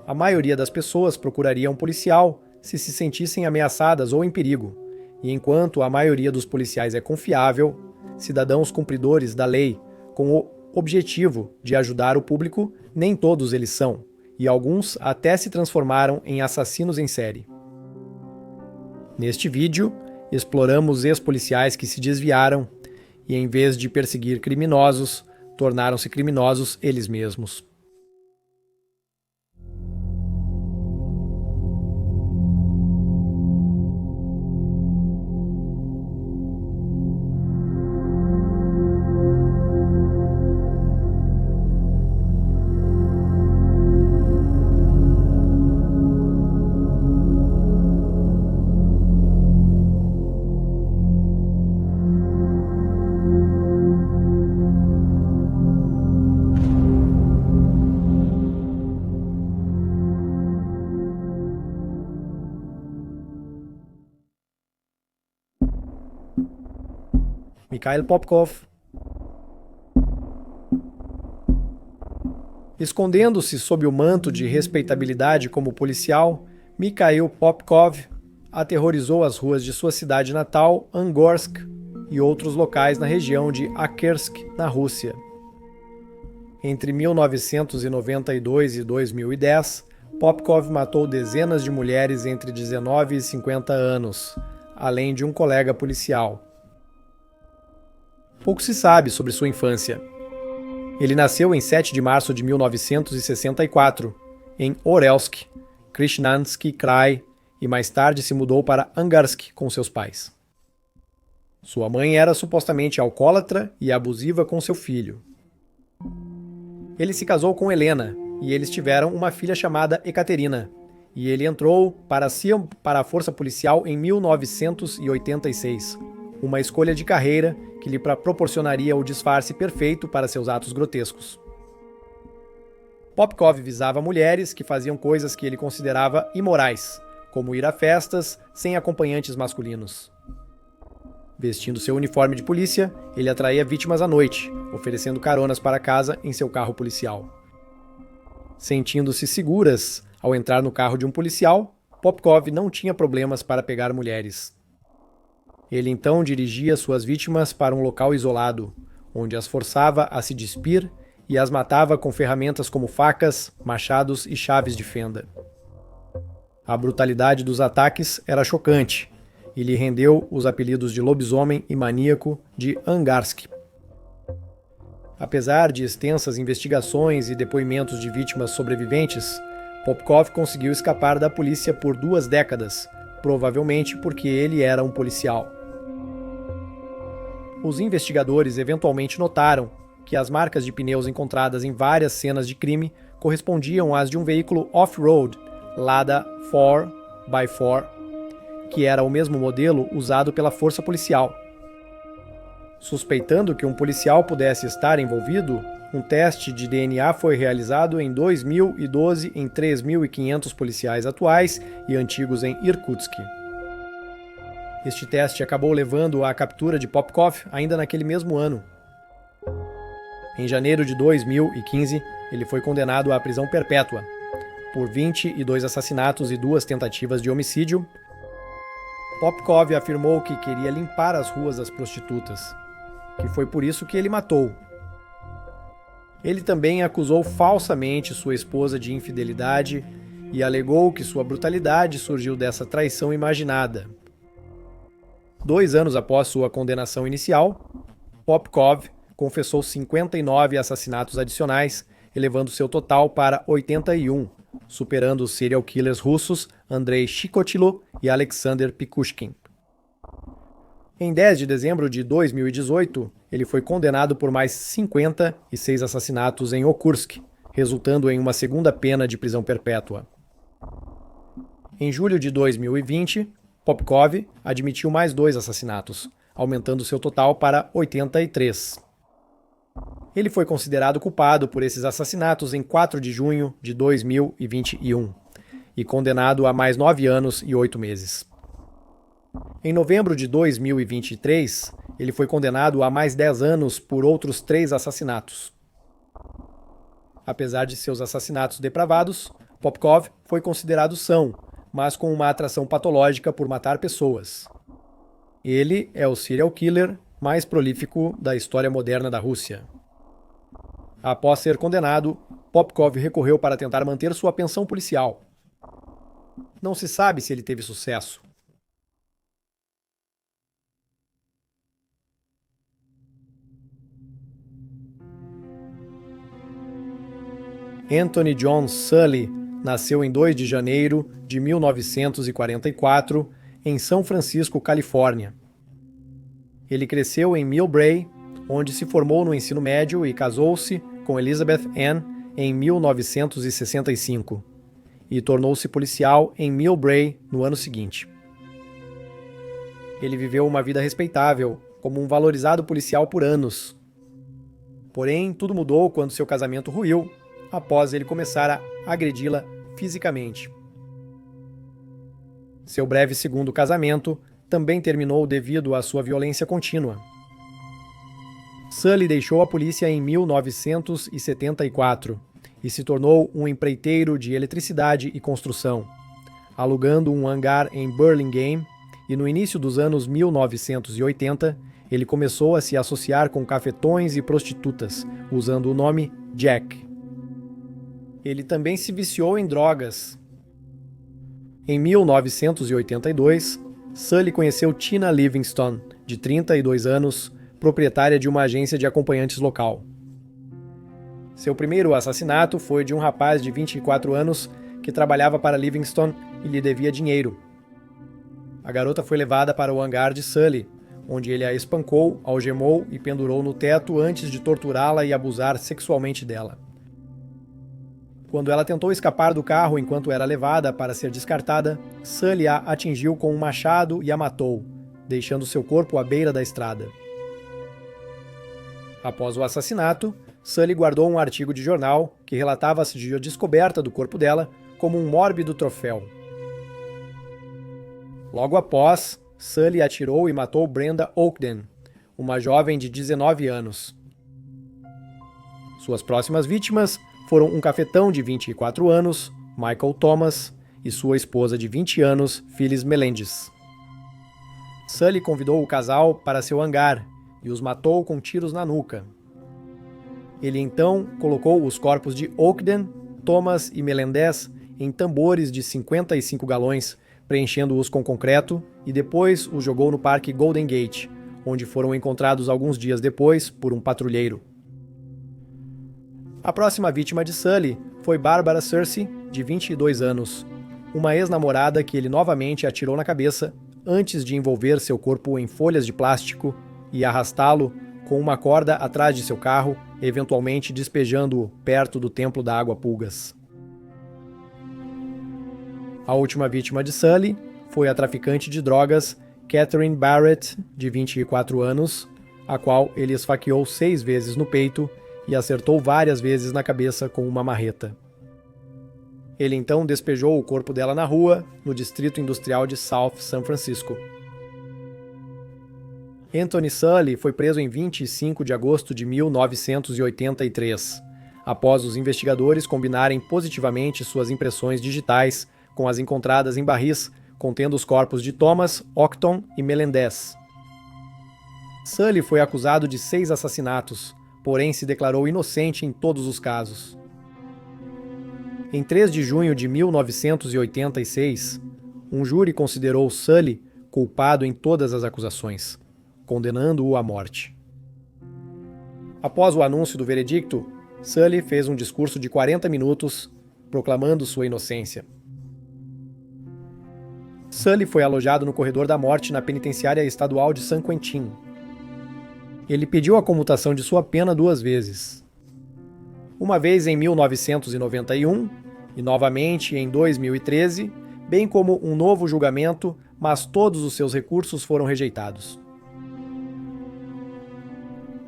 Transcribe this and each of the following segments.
a maioria das pessoas procuraria um policial se sentissem ameaçadas ou em perigo, e enquanto a maioria dos policiais é confiável, cidadãos cumpridores da lei com o objetivo de ajudar o público, nem todos eles são, e alguns até se transformaram em assassinos em série. Neste vídeo, exploramos ex-policiais que se desviaram e, em vez de perseguir criminosos, tornaram-se criminosos eles mesmos. Mikhail Popkov. Escondendo-se sob o manto de respeitabilidade como policial, Mikhail Popkov aterrorizou as ruas de sua cidade natal, Angorsk, e outros locais na região de Akersk, na Rússia. Entre 1992 e 2010, Popkov matou dezenas de mulheres entre 19 e 50 anos, além de um colega policial. Pouco se sabe sobre sua infância. Ele nasceu em 7 de março de 1964, em Orelsk, Krishnansky Krai, e mais tarde se mudou para Angarsk com seus pais. Sua mãe era supostamente alcoólatra e abusiva com seu filho. Ele se casou com Helena, e eles tiveram uma filha chamada Ekaterina, e ele entrou para a força policial em 1986, uma escolha de carreira que lhe proporcionaria o disfarce perfeito para seus atos grotescos. Popkov visava mulheres que faziam coisas que ele considerava imorais, como ir a festas sem acompanhantes masculinos. Vestindo seu uniforme de polícia, ele atraía vítimas à noite, oferecendo caronas para casa em seu carro policial. Sentindo-se seguras ao entrar no carro de um policial, Popkov não tinha problemas para pegar mulheres. Ele então dirigia suas vítimas para um local isolado, onde as forçava a se despir e as matava com ferramentas como facas, machados e chaves de fenda. A brutalidade dos ataques era chocante e lhe rendeu os apelidos de lobisomem e maníaco de Angarsk. Apesar de extensas investigações e depoimentos de vítimas sobreviventes, Popkov conseguiu escapar da polícia por 2 décadas, provavelmente porque ele era um policial. Os investigadores eventualmente notaram que as marcas de pneus encontradas em várias cenas de crime correspondiam às de um veículo off-road, Lada 4x4, que era o mesmo modelo usado pela força policial. Suspeitando que um policial pudesse estar envolvido, um teste de DNA foi realizado em 2012 em 3.500 policiais atuais e antigos em Irkutsk. Este teste acabou levando à captura de Popkov ainda naquele mesmo ano. Em janeiro de 2015, ele foi condenado à prisão perpétua por 22 assassinatos e 2 tentativas de homicídio. Popkov afirmou que queria limpar as ruas das prostitutas, que foi por isso que ele matou. Ele também acusou falsamente sua esposa de infidelidade e alegou que sua brutalidade surgiu dessa traição imaginada. 2 anos após sua condenação inicial, Popkov confessou 59 assassinatos adicionais, elevando seu total para 81, superando os serial killers russos Andrei Chikatilo e Alexander Pikushkin. Em 10 de dezembro de 2018, ele foi condenado por mais 56 assassinatos em Okursk, resultando em uma segunda pena de prisão perpétua. Em julho de 2020, Popkov admitiu mais 2 assassinatos, aumentando seu total para 83. Ele foi considerado culpado por esses assassinatos em 4 de junho de 2021 e condenado a mais 9 anos e 8 meses. Em novembro de 2023, ele foi condenado a mais 10 anos por outros 3 assassinatos. Apesar de seus assassinatos depravados, Popkov foi considerado são, mas com uma atração patológica por matar pessoas. Ele é o serial killer mais prolífico da história moderna da Rússia. Após ser condenado, Popkov recorreu para tentar manter sua pensão policial. Não se sabe se ele teve sucesso. Anthony John Sully nasceu em 2 de janeiro de 1944 em São Francisco, Califórnia. Ele cresceu em Millbrae, onde se formou no ensino médio e casou-se com Elizabeth Ann em 1965 e tornou-se policial em Millbrae no ano seguinte. Ele viveu uma vida respeitável, como um valorizado policial por anos. Porém, tudo mudou quando seu casamento ruiu, após ele começar a agredi-la fisicamente. Seu breve segundo casamento também terminou devido à sua violência contínua. Sully deixou a polícia em 1974 e se tornou um empreiteiro de eletricidade e construção, alugando um hangar em Burlingame, e no início dos anos 1980 ele começou a se associar com cafetões e prostitutas, usando o nome Jack. Ele também se viciou em drogas. Em 1982, Sully conheceu Tina Livingston, de 32 anos, proprietária de uma agência de acompanhantes local. Seu primeiro assassinato foi de um rapaz de 24 anos que trabalhava para Livingston e lhe devia dinheiro. A garota foi levada para o hangar de Sully, onde ele a espancou, algemou e pendurou no teto antes de torturá-la e abusar sexualmente dela. Quando ela tentou escapar do carro enquanto era levada para ser descartada, Sully a atingiu com um machado e a matou, deixando seu corpo à beira da estrada. Após o assassinato, Sully guardou um artigo de jornal que relatava a descoberta do corpo dela como um mórbido troféu. Logo após, Sully atirou e matou Brenda Oakden, uma jovem de 19 anos. Suas próximas vítimas foram um cafetão de 24 anos, Michael Thomas, e sua esposa de 20 anos, Phyllis Melendez. Sully convidou o casal para seu hangar e os matou com tiros na nuca. Ele então colocou os corpos de Oakden, Thomas e Melendez em tambores de 55 galões, preenchendo-os com concreto, e depois os jogou no Parque Golden Gate, onde foram encontrados alguns dias depois por um patrulheiro. A próxima vítima de Sully foi Barbara Searcy, de 22 anos, uma ex-namorada que ele novamente atirou na cabeça antes de envolver seu corpo em folhas de plástico e arrastá-lo com uma corda atrás de seu carro, eventualmente despejando-o perto do Templo da Água Pulgas. A última vítima de Sully foi a traficante de drogas Catherine Barrett, de 24 anos, a qual ele esfaqueou 6 vezes no peito e acertou várias vezes na cabeça com uma marreta. Ele então despejou o corpo dela na rua, no distrito industrial de South San Francisco. Anthony Sully foi preso em 25 de agosto de 1983, após os investigadores combinarem positivamente suas impressões digitais com as encontradas em barris contendo os corpos de Thomas, Oakden e Melendez. Sully foi acusado de 6 assassinatos, porém se declarou inocente em todos os casos. Em 3 de junho de 1986, um júri considerou Sully culpado em todas as acusações, condenando-o à morte. Após o anúncio do veredicto, Sully fez um discurso de 40 minutos, proclamando sua inocência. Sully foi alojado no corredor da morte na penitenciária estadual de San Quentin. Ele pediu a comutação de sua pena 2 vezes. Uma vez em 1991 e novamente em 2013, bem como um novo julgamento, mas todos os seus recursos foram rejeitados.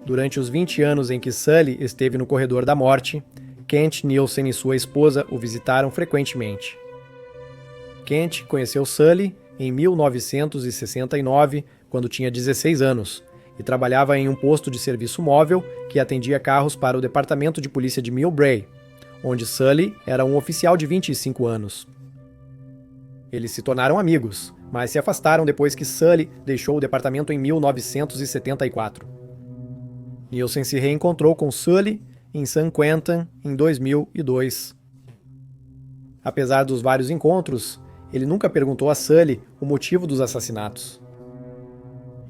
Durante os 20 anos em que Sully esteve no corredor da morte, Kent Nielsen e sua esposa o visitaram frequentemente. Kent conheceu Sully em 1969, quando tinha 16 anos, e trabalhava em um posto de serviço móvel que atendia carros para o Departamento de Polícia de Millbrae, onde Sully era um oficial de 25 anos. Eles se tornaram amigos, mas se afastaram depois que Sully deixou o departamento em 1974. Nielsen se reencontrou com Sully em San Quentin em 2002. Apesar dos vários encontros, ele nunca perguntou a Sully o motivo dos assassinatos.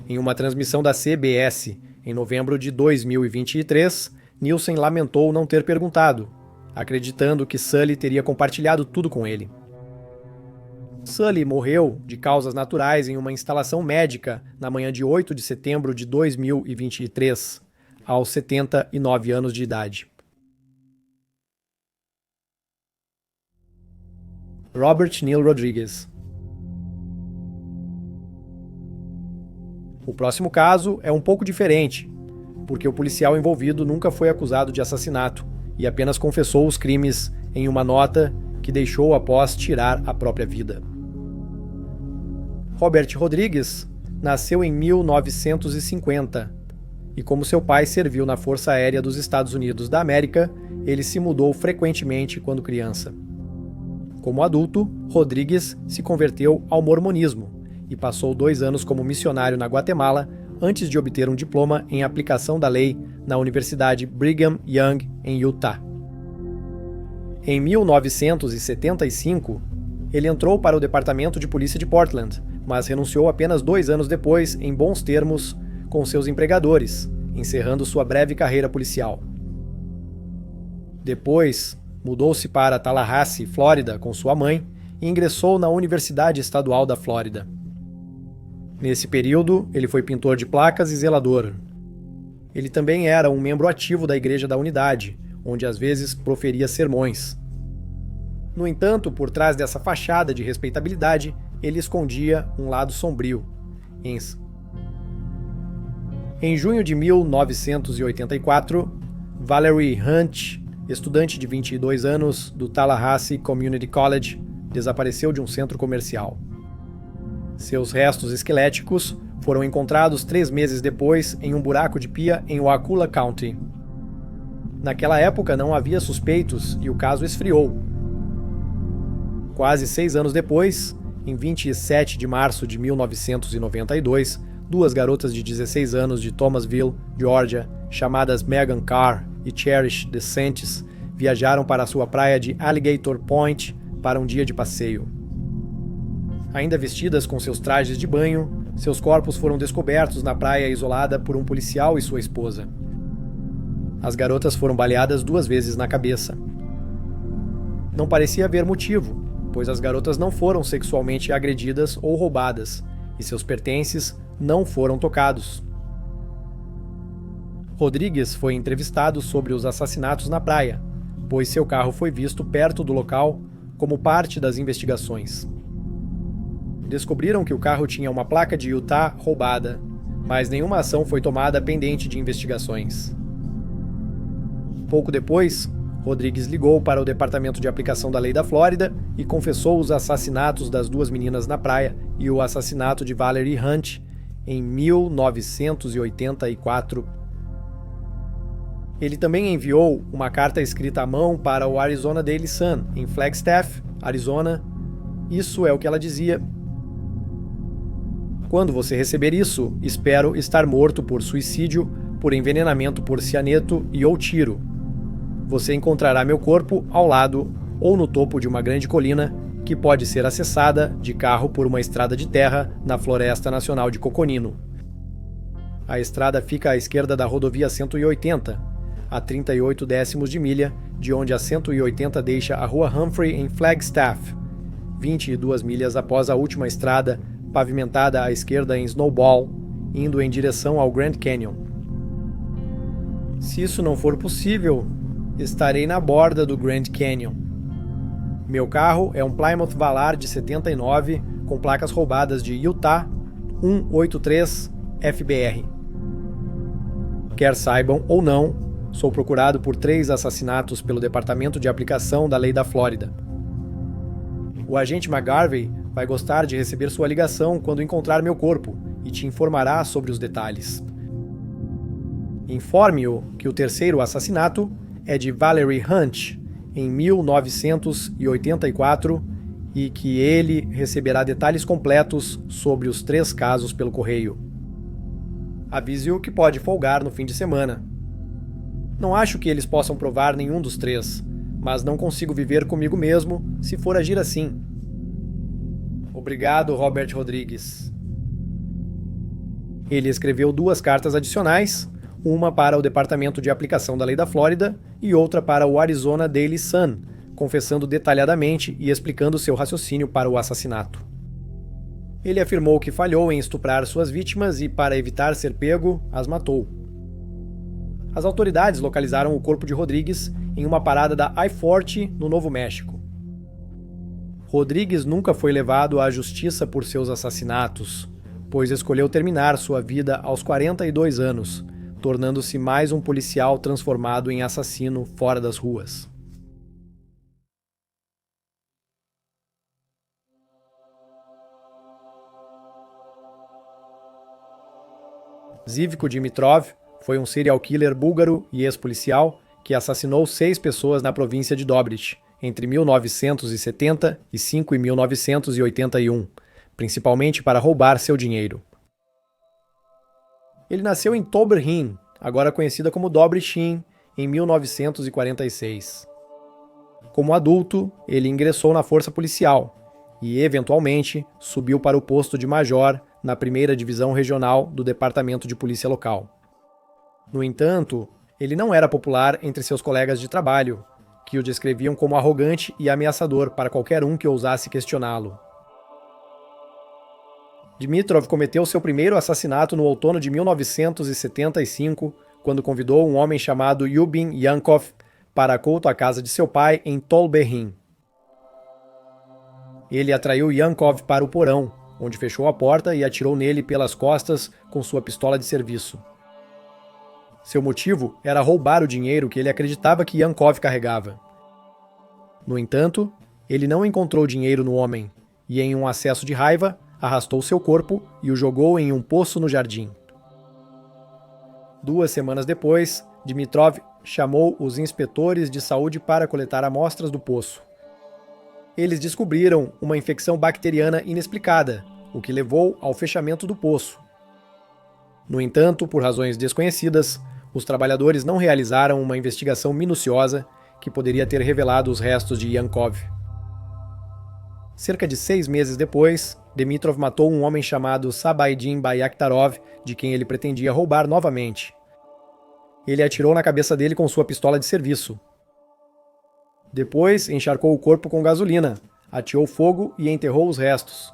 Em uma transmissão da CBS, em novembro de 2023, Nielsen lamentou não ter perguntado, acreditando que Sully teria compartilhado tudo com ele. Sully morreu de causas naturais em uma instalação médica na manhã de 8 de setembro de 2023, aos 79 anos de idade. Robert Neil Rodriguez. O próximo caso é um pouco diferente, porque o policial envolvido nunca foi acusado de assassinato e apenas confessou os crimes em uma nota que deixou após tirar a própria vida. Robert Rodriguez nasceu em 1950 e, como seu pai serviu na Força Aérea dos Estados Unidos da América, ele se mudou frequentemente quando criança. Como adulto, Rodriguez se converteu ao mormonismo e passou 2 anos como missionário na Guatemala antes de obter um diploma em aplicação da lei na Universidade Brigham Young, em Utah. Em 1975, ele entrou para o Departamento de Polícia de Portland, mas renunciou apenas 2 anos depois em bons termos com seus empregadores, encerrando sua breve carreira policial. Depois, mudou-se para Tallahassee, Flórida, com sua mãe e ingressou na Universidade Estadual da Flórida. Nesse período, ele foi pintor de placas e zelador. Ele também era um membro ativo da Igreja da Unidade, onde às vezes proferia sermões. No entanto, por trás dessa fachada de respeitabilidade, ele escondia um lado sombrio. Em junho de 1984, Valerie Hunt, estudante de 22 anos do Tallahassee Community College, desapareceu de um centro comercial. Seus restos esqueléticos foram encontrados 3 meses depois em um buraco de pia em Wakulla County. Naquela época não havia suspeitos e o caso esfriou. Quase 6 anos depois, em 27 de março de 1992, 2 garotas de 16 anos de Thomasville, Georgia, chamadas Megan Carr e Cherish DeSantis, viajaram para a sua praia de Alligator Point para um dia de passeio. Ainda vestidas com seus trajes de banho, seus corpos foram descobertos na praia isolada por um policial e sua esposa. As garotas foram baleadas 2 vezes na cabeça. Não parecia haver motivo, pois as garotas não foram sexualmente agredidas ou roubadas, e seus pertences não foram tocados. Rodriguez foi entrevistado sobre os assassinatos na praia, pois seu carro foi visto perto do local como parte das investigações. Descobriram que o carro tinha uma placa de Utah roubada, mas nenhuma ação foi tomada pendente de investigações. Pouco depois, Rodriguez ligou para o Departamento de Aplicação da Lei da Flórida e confessou os assassinatos das 2 meninas na praia e o assassinato de Valerie Hunt em 1984. Ele também enviou uma carta escrita à mão para o Arizona Daily Sun, em Flagstaff, Arizona. Isso é o que ela dizia: "Quando você receber isso, espero estar morto por suicídio, por envenenamento por cianeto e ou tiro. Você encontrará meu corpo ao lado ou no topo de uma grande colina que pode ser acessada de carro por uma estrada de terra na Floresta Nacional de Coconino. A estrada fica à esquerda da rodovia 180, a 38 décimos de milha, de onde a 180 deixa a rua Humphrey em Flagstaff, 22 milhas após a última estrada pavimentada à esquerda em Snowball, indo em direção ao Grand Canyon. Se isso não for possível, estarei na borda do Grand Canyon. Meu carro é um Plymouth Valar de 79 com placas roubadas de Utah 183 FBR. Quer saibam ou não, sou procurado por 3 assassinatos pelo Departamento de Aplicação da Lei da Flórida. O agente McGarvey vai gostar de receber sua ligação quando encontrar meu corpo e te informará sobre os detalhes. Informe-o que o terceiro assassinato é de Valerie Hunt em 1984 e que ele receberá detalhes completos sobre os 3 casos pelo correio. Avise-o que pode folgar no fim de semana. Não acho que eles possam provar nenhum dos 3, mas não consigo viver comigo mesmo se for agir assim. Obrigado, Robert Rodrigues. Ele escreveu 2 cartas adicionais, uma para o Departamento de Aplicação da Lei da Flórida e outra para o Arizona Daily Sun, confessando detalhadamente e explicando seu raciocínio para o assassinato. Ele afirmou que falhou em estuprar suas vítimas e, para evitar ser pego, as matou. As autoridades localizaram o corpo de Rodrigues em uma parada da I-40 no Novo México. Rodrigues nunca foi levado à justiça por seus assassinatos, pois escolheu terminar sua vida aos 42 anos, tornando-se mais um policial transformado em assassino fora das ruas. Zivko Dimitrov foi um serial killer búlgaro e ex-policial que assassinou 6 pessoas na província de Dobrich entre 1975 e 1981, principalmente para roubar seu dinheiro. Ele nasceu em Tolberhin, agora conhecida como Dobrichin, em 1946. Como adulto, ele ingressou na força policial e, eventualmente, subiu para o posto de major na 1ª Divisão Regional do Departamento de Polícia Local. No entanto, ele não era popular entre seus colegas de trabalho, que o descreviam como arrogante e ameaçador para qualquer um que ousasse questioná-lo. Dimitrov cometeu seu primeiro assassinato no outono de 1975, quando convidou um homem chamado Yubin Yankov para culto à casa de seu pai em Tolberhin. Ele atraiu Yankov para o porão, onde fechou a porta e atirou nele pelas costas com sua pistola de serviço. Seu motivo era roubar o dinheiro que ele acreditava que Yankov carregava. No entanto, ele não encontrou dinheiro no homem e, em um acesso de raiva, arrastou seu corpo e o jogou em um poço no jardim. 2 semanas depois, Dimitrov chamou os inspetores de saúde para coletar amostras do poço. Eles descobriram uma infecção bacteriana inexplicada, o que levou ao fechamento do poço. No entanto, por razões desconhecidas, os trabalhadores não realizaram uma investigação minuciosa que poderia ter revelado os restos de Yankov. Cerca de 6 meses depois, Dimitrov matou um homem chamado Sabaidin Bayaktarov, de quem ele pretendia roubar novamente. Ele atirou na cabeça dele com sua pistola de serviço. Depois, encharcou o corpo com gasolina, ateou fogo e enterrou os restos.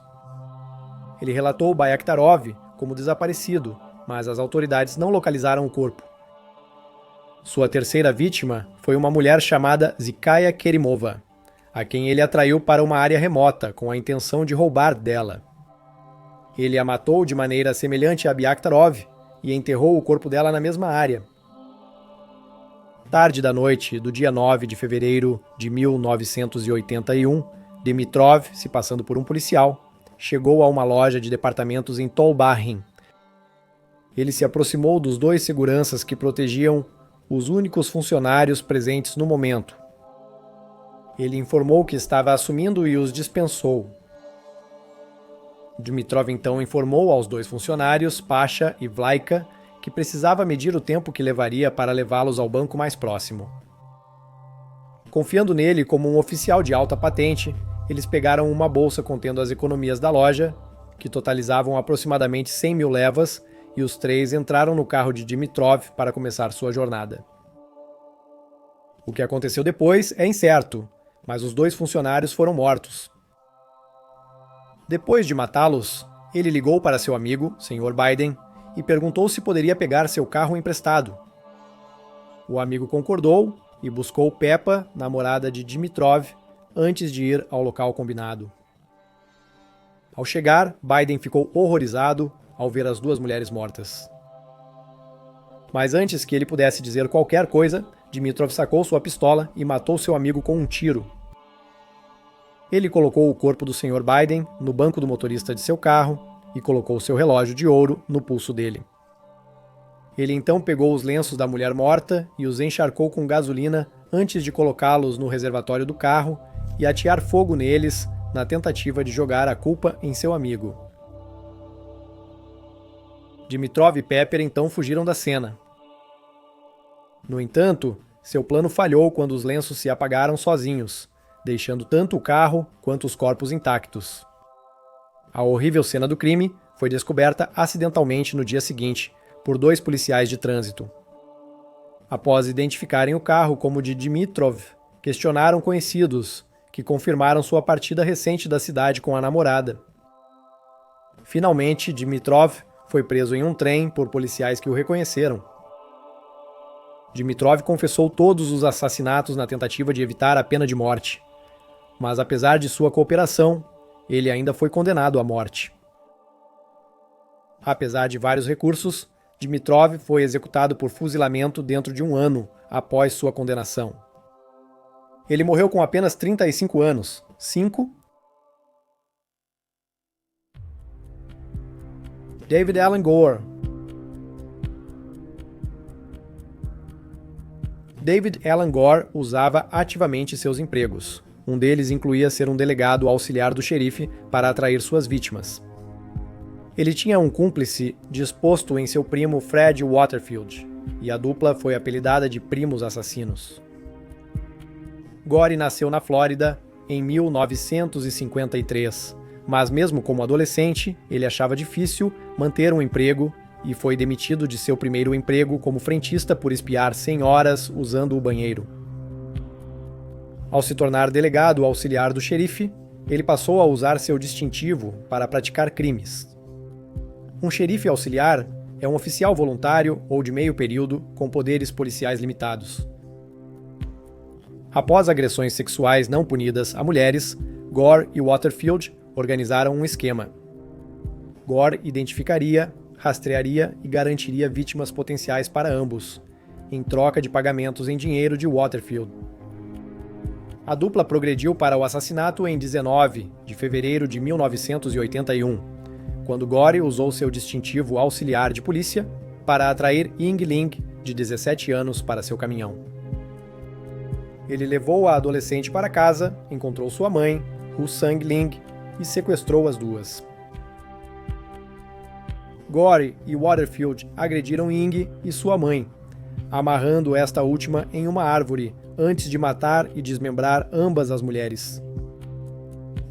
Ele relatou Bayaktarov como desaparecido, mas as autoridades não localizaram o corpo. Sua terceira vítima foi uma mulher chamada Zikaya Kerimova, a quem ele atraiu para uma área remota com a intenção de roubar dela. Ele a matou de maneira semelhante a Bayaktarov e enterrou o corpo dela na mesma área. Tarde da noite do dia 9 de fevereiro de 1981, Dimitrov, se passando por um policial, chegou a uma loja de departamentos em Tolbarrin. Ele se aproximou dos 2 seguranças que protegiam os únicos funcionários presentes no momento. Ele informou que estava assumindo e os dispensou. Dimitrov então informou aos 2 funcionários, Pasha e Vlaika, que precisava medir o tempo que levaria para levá-los ao banco mais próximo. Confiando nele como um oficial de alta patente, eles pegaram uma bolsa contendo as economias da loja, que totalizavam aproximadamente 100 mil levas, e os 3 entraram no carro de Dimitrov para começar sua jornada. O que aconteceu depois é incerto, mas os 2 funcionários foram mortos. Depois de matá-los, ele ligou para seu amigo, Sr. Biden, e perguntou se poderia pegar seu carro emprestado. O amigo concordou e buscou Peppa, namorada de Dimitrov, antes de ir ao local combinado. Ao chegar, Biden ficou horrorizado ao ver as 2 mulheres mortas. Mas antes que ele pudesse dizer qualquer coisa, Dimitrov sacou sua pistola e matou seu amigo com um tiro. Ele colocou o corpo do Sr. Biden no banco do motorista de seu carro e colocou seu relógio de ouro no pulso dele. Ele então pegou os lenços da mulher morta e os encharcou com gasolina antes de colocá-los no reservatório do carro e atear fogo neles na tentativa de jogar a culpa em seu amigo. Dimitrov e Pepper então fugiram da cena. No entanto, seu plano falhou quando os lenços se apagaram sozinhos, deixando tanto o carro quanto os corpos intactos. A horrível cena do crime foi descoberta acidentalmente no dia seguinte por 2 policiais de trânsito. Após identificarem o carro como de Dimitrov, questionaram conhecidos, que confirmaram sua partida recente da cidade com a namorada. Finalmente, Dimitrov foi preso em um trem por policiais que o reconheceram. Dimitrov confessou todos os assassinatos na tentativa de evitar a pena de morte, mas apesar de sua cooperação, ele ainda foi condenado à morte. Apesar de vários recursos, Dimitrov foi executado por fuzilamento dentro de 1 ano após sua condenação. Ele morreu com apenas 35 anos. 5. David Alan Gore. David Alan Gore usava ativamente seus empregos. Um deles incluía ser um delegado auxiliar do xerife para atrair suas vítimas. Ele tinha um cúmplice disposto em seu primo Fred Waterfield, e a dupla foi apelidada de Primos Assassinos. Gore nasceu na Flórida em 1953, mas mesmo como adolescente, ele achava difícil manter um emprego e foi demitido de seu primeiro emprego como frentista por espiar 100 horas usando o banheiro. Ao se tornar delegado auxiliar do xerife, ele passou a usar seu distintivo para praticar crimes. Um xerife auxiliar é um oficial voluntário ou de meio período com poderes policiais limitados. Após agressões sexuais não punidas a mulheres, Gore e Waterfield organizaram um esquema. Gore identificaria, rastrearia e garantiria vítimas potenciais para ambos, em troca de pagamentos em dinheiro de Waterfield. A dupla progrediu para o assassinato em 19 de fevereiro de 1981, quando Gore usou seu distintivo auxiliar de polícia para atrair Ying Ling, de 17 anos, para seu caminhão. Ele levou a adolescente para casa, encontrou sua mãe, Hu Sang Ling, e sequestrou as duas. Gore e Waterfield agrediram Ying e sua mãe, amarrando esta última em uma árvore antes de matar e desmembrar ambas as mulheres.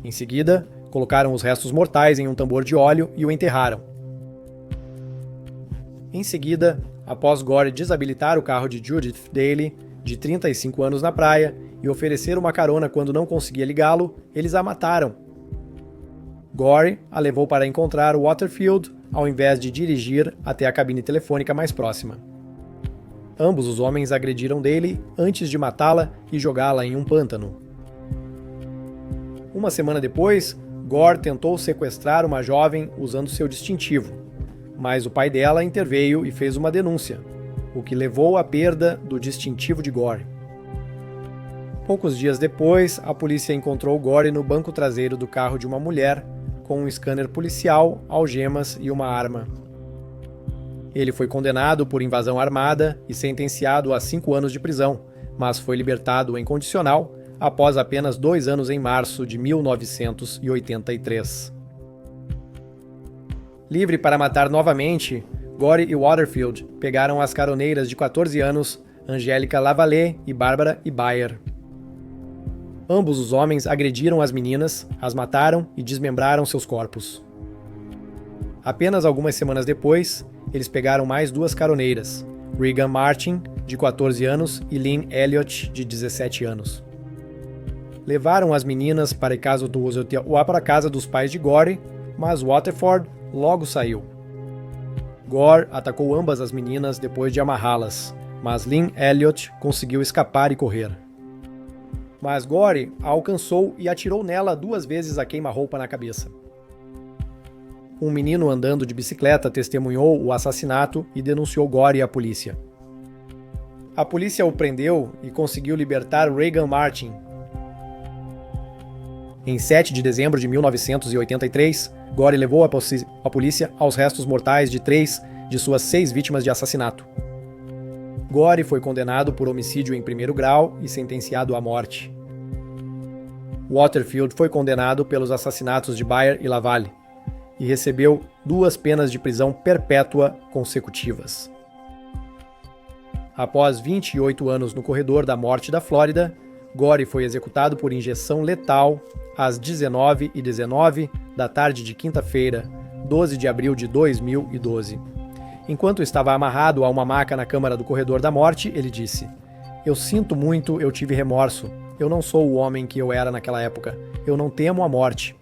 Em seguida, colocaram os restos mortais em um tambor de óleo e o enterraram. Em seguida, após Gore desabilitar o carro de Judith Daly, de 35 anos, na praia e oferecer uma carona quando não conseguia ligá-lo, eles a mataram. Gore a levou para encontrar Waterfield ao invés de dirigir até a cabine telefônica mais próxima. Ambos os homens agrediram Daly antes de matá-la e jogá-la em um pântano. Uma semana depois, Gore tentou sequestrar uma jovem usando seu distintivo, mas o pai dela interveio e fez uma denúncia, o que levou à perda do distintivo de Gore. Poucos dias depois, a polícia encontrou Gore no banco traseiro do carro de uma mulher, com um scanner policial, algemas e uma arma. Ele foi condenado por invasão armada e sentenciado a 5 anos de prisão, mas foi libertado em condicional após apenas 2 anos em março de 1983. Livre para matar novamente, Gore e Waterfield pegaram as caroneiras de 14 anos, Angélica Lavallee e Barbara Bayer. Ambos os homens agrediram as meninas, as mataram e desmembraram seus corpos. Apenas algumas semanas depois, eles pegaram mais 2 caroneiras, Regan Martin, de 14 anos, e Lynn Elliott, de 17 anos. Levaram as meninas para a casa dos pais de Gore, mas Waterford logo saiu. Gore atacou ambas as meninas depois de amarrá-las, mas Lynn Elliott conseguiu escapar e correr. Mas Gore a alcançou e atirou nela 2 vezes a queima-roupa na cabeça. Um menino andando de bicicleta testemunhou o assassinato e denunciou Gore à polícia. A polícia o prendeu e conseguiu libertar Regan Martin. Em 7 de dezembro de 1983, Gore levou a polícia aos restos mortais de 3 de suas 6 vítimas de assassinato. Gore foi condenado por homicídio em primeiro grau e sentenciado à morte. Waterfield foi condenado pelos assassinatos de Bayer e Lavalle e recebeu 2 penas de prisão perpétua consecutivas. Após 28 anos no corredor da morte da Flórida, Gore foi executado por injeção letal às 19h19 da tarde de quinta-feira, 12 de abril de 2012. Enquanto estava amarrado a uma maca na câmara do corredor da morte, ele disse: "Eu sinto muito, eu tive remorso. Eu não sou o homem que eu era naquela época. Eu não temo a morte.